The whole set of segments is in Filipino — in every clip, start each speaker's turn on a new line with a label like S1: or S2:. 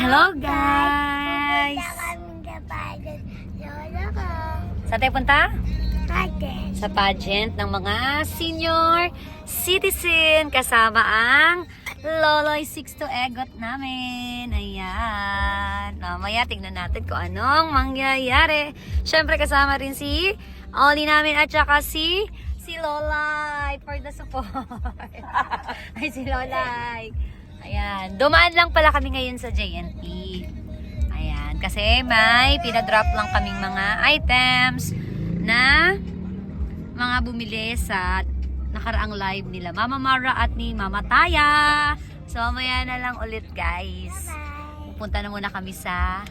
S1: Hello guys! Saan tayo punta? Sa pageant ng mga senior citizen kasama ang Loloy Sixto Egot namin. Ayan. Mamaya tignan natin kung anong mangyayari. Siyempre kasama rin si Oli namin at saka si Lolay for the support. Ay, si Lolay. Ayan. Dumaan lang pala kami ngayon sa JNT. Ayan. Kasi may pinadrop lang kaming mga items na mga bumili sa nakaraang live nila Mama Mara at ni Mama Taya. So, mamaya na lang ulit guys. Pupunta na muna kami sa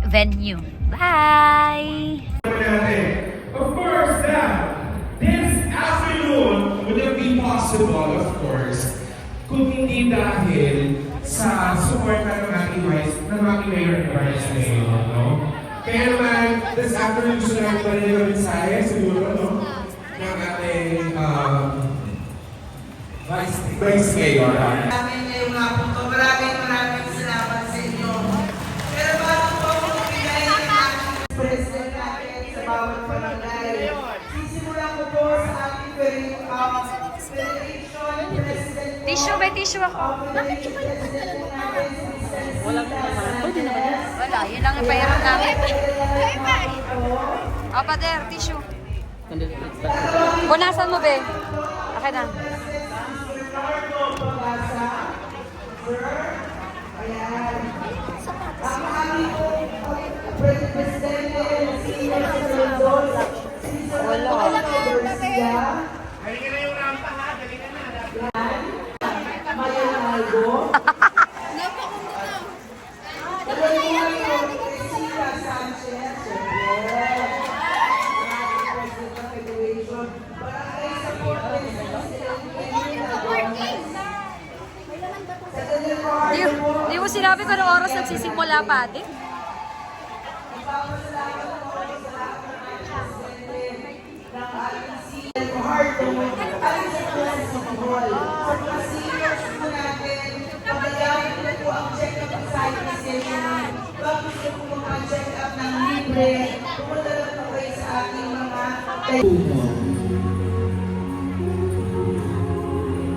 S1: venue. Bye!
S2: Of course, this afternoon wouldn't be possible, of course, kung hindi dahil sa support ng ating Mayor and Vice Mayor, no? Kaya naman, this afternoon gusto namin pa rin yung mensahe, siguro, no? Ng ating Vice Mayor.
S3: Maraming ngayong hapon ko. Maraming salamat sa inyo. Pero bago po ako bigay ng ating president natin sa bawat barangay, sisimulan ko po sa ating federation president po.
S1: Tissue, may tissue ako. Bakit ko ba yung Walang pwede naman yan. Wala, yun lang yung pahiram namin. O, pader, tissue. Punasan mo, be. Okay na. Wala. Di mo sinabi ko ng oras nagsisimula pa, ate?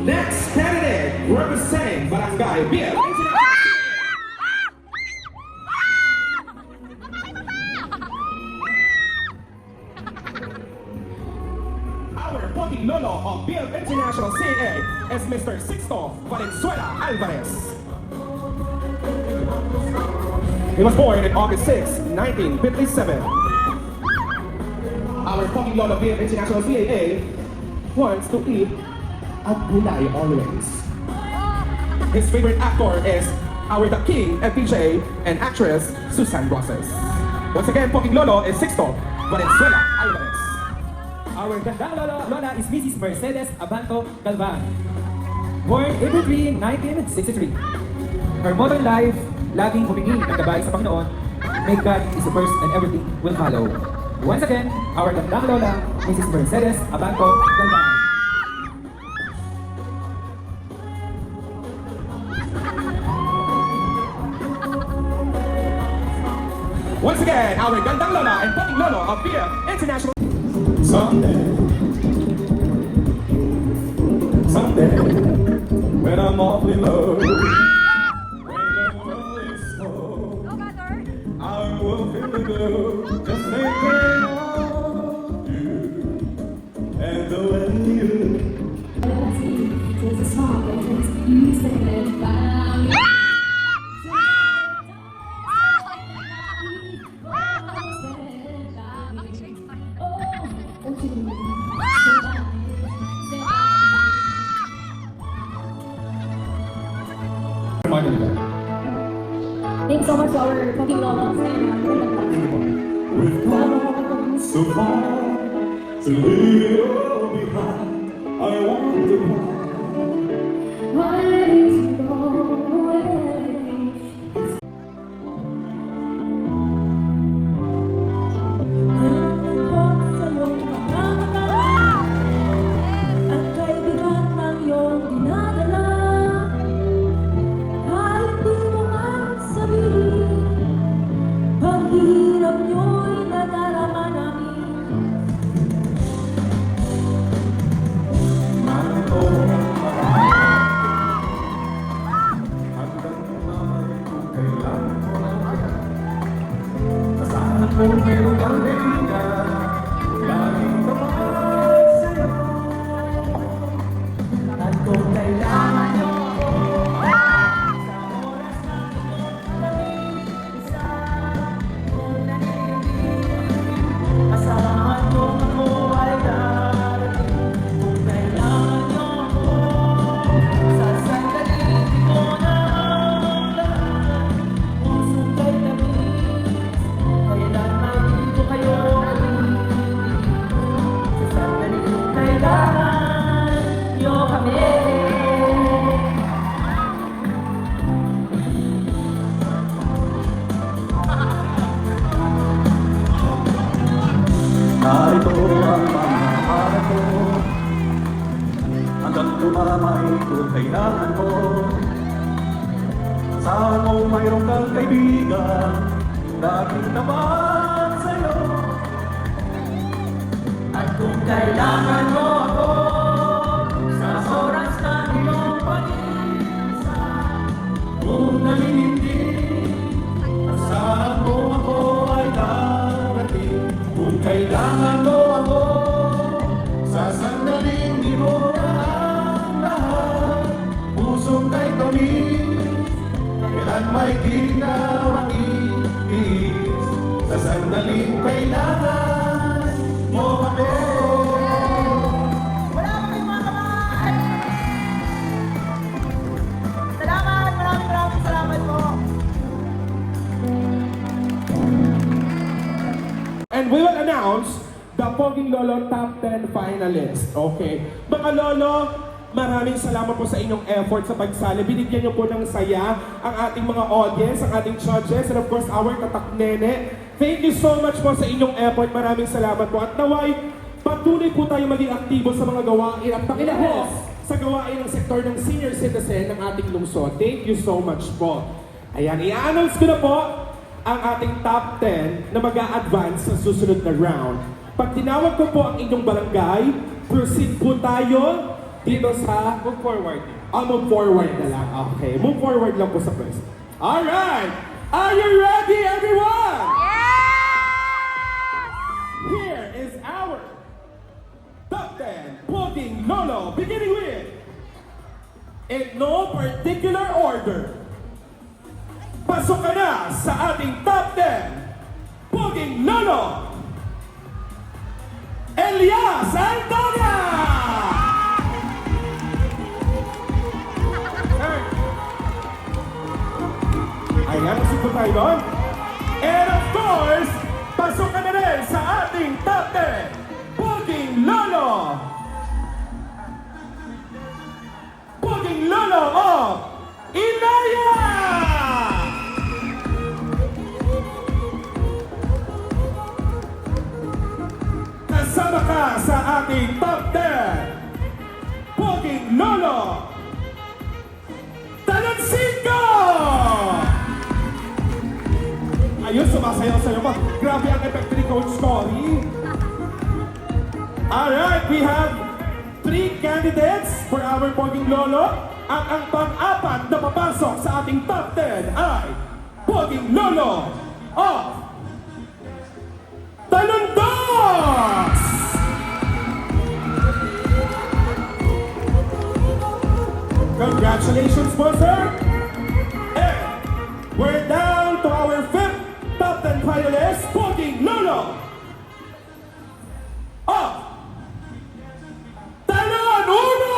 S2: Next candidate representing Barangay Biel. Our Poking Lolo of Biel International CA is Mr. Sixto Valenzuela Alvarez. He was born on August 6, 1957. Our Poking Lolo of Biel International CAA wants to eat at gulay always. His favorite actor is our The King FPJ and actress Susan Roses. Once again, Poking Lolo is Sixto Valenzuela Alvarez.
S4: Our gandang lola is Mrs. Mercedes Abanto Galvan. Born April 3, 1963. Her motto in life, laging humingi ng gabay sa Panginoon, may God is the first and everything will follow. Once again, our gandang lola, Mrs. Mercedes Abanto Galvan.
S2: Once again, our Gandang Lola and Poking Lolo of Biel International. Someday, when I'm awfully low, when the world is slow, I will feel the glow, just thinking of you and the way you.
S5: Thanks so much to our Poking Lolos and
S2: We've come so far to leave it all behind. I want to
S5: why did you go away? At kaibigan ng iyong dinadala, kahit di mo man
S4: Kung meron kang kaibigan, laging tapat sa'yo. At kung kailangan mo ako, sa oras na isa, kung nanililig, asahan mo ako ay darating. Kung kailangan mo ako, sa sandaling di ko na ang lahat. Pusong kay tamis, kailan may dito kayo ulit. Sa sandaling kailangan nyo kami. Narito ang panghahanap ko, hanggang dumaramay kung kailangan mo. Saan mo mayroon kang kaibigan, laging tapat sa'yo. At kung kailangan mo ako, sa oras na iyong pag-iisa, kung nalilindig, asahan mo ako ay darating. Kung kailangan mo ako, sa sandaling di mo na ang lahat. Pusong kay tamis, kailan may di na makikiis. Sa sandaling kailangan mo kami.
S3: Wala pa kayong mga kamay! Salamat! Maraming salamat po!
S2: And we will announce the Poging Lolo Top 10 finalists. Okay. Mga Lolo, maraming salamat po sa inyong effort sa pagsali. Binigyan niyo po ng saya ang ating mga audience, ang ating judges, and of course, our tatak-nene. Thank you so much po sa inyong effort. Maraming salamat po. At naway, patuloy po tayo maging aktibo sa mga gawain at pakilahos sa gawain ng sektor ng senior citizen ng ating lungsod. Thank you so much po. Ayan, i-announce ko na po ang ating top 10 na mag-a-advance sa susunod na round. Pag tinawag ko po ang inyong barangay, proceed po tayo dito sa... Move forward. Move forward na lang. Okay, move forward lang po sa first. Alright! Are you ready, everyone? Here is our top 10 Poging Lolo, beginning with, in no particular order, pasok ka na sa ating top 10 Poging Lolo, Elias Antonia! Ayan, pasok po tayo doon. And of course, pasok ka na rin sa ating top 10 Poging Lolo! Poging Lolo of Ilaya! Kasama ka sa ating top 10 Poging Lolo Talansingo! Ayun, sumasayaw sa'yo pa. Grabe ang effect ni Coach Cory. Alright, we have 3 candidates for our Poging Lolo. At ang pang-apat na papasok sa ating top 10 ay Poging Lolo of Talondos! Congratulations po, sir! And we're down to our 5th top 10 finalist, Poging Lolo of Talon Uno!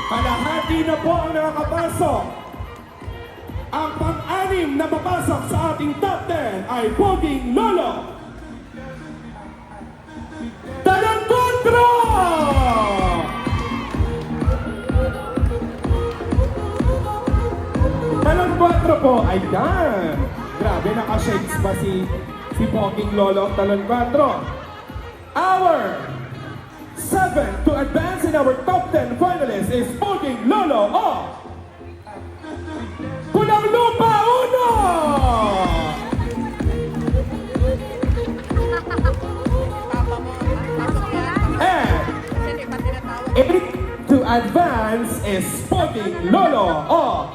S2: Kalahati na po ang nakakapasok. Ang pang-anim na papasok sa ating top 10 ay Poging Lolo Talangkotro! Talangkotro po, ayan! Grabe, naka-shakes ba si Poging Lolo Talangkotro? Our 7 to advance in our top 10 finalists is Poging Lolo of Pulang Lupa Uno! And 8 to advance is Poging Lolo of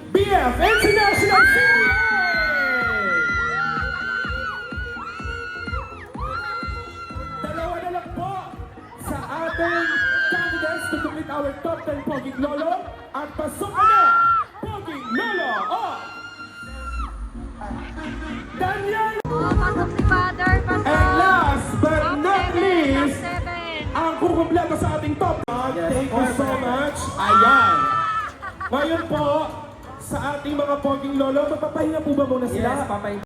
S2: BF International Series! Dalawa na lang po sa ating candidates to complete our top 10 Poging Lolo at pasok na Poging Lolo of Daniel!
S1: Pasok si Father, pasok!
S2: And last but not least,
S1: 7.
S2: ang kukumpleto sa ating top.
S4: Yes,
S2: Thank you so much. Ayan. Ngayon po, sa ating mga Poging Lolo, magpapahinga po ba muna sila?
S4: Yes, papahinga